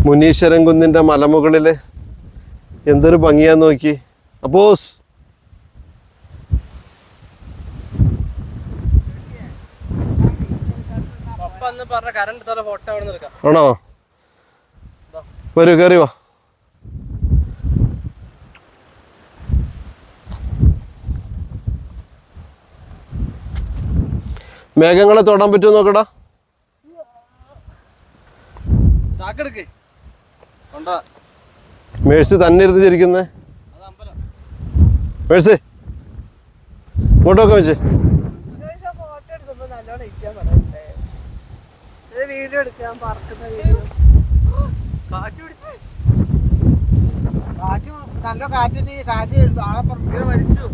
മുനീശ്വരൻ കുന്നിൻ്റെ മലമുകളിൽ എന്തൊരു ഭംഗിയാന്ന് നോക്കി. അപ്പോസ് ആണോ? വരൂ, കയറി വാ. മേഘങ്ങളെ തൊടാൻ പറ്റുമോ നോക്കടാ. മേഴ്സി തന്നെ ഇരുന്ന് ചിരിക്കുന്നേ. മേഴ്സി ഇങ്ങോട്ടൊക്കെ വെച്ച് വീഡിയോ എടുക്കാൻ കാറ്റ് നല്ല കാറ്റിന് കാറ്റ് ആളെ മരിച്ചു.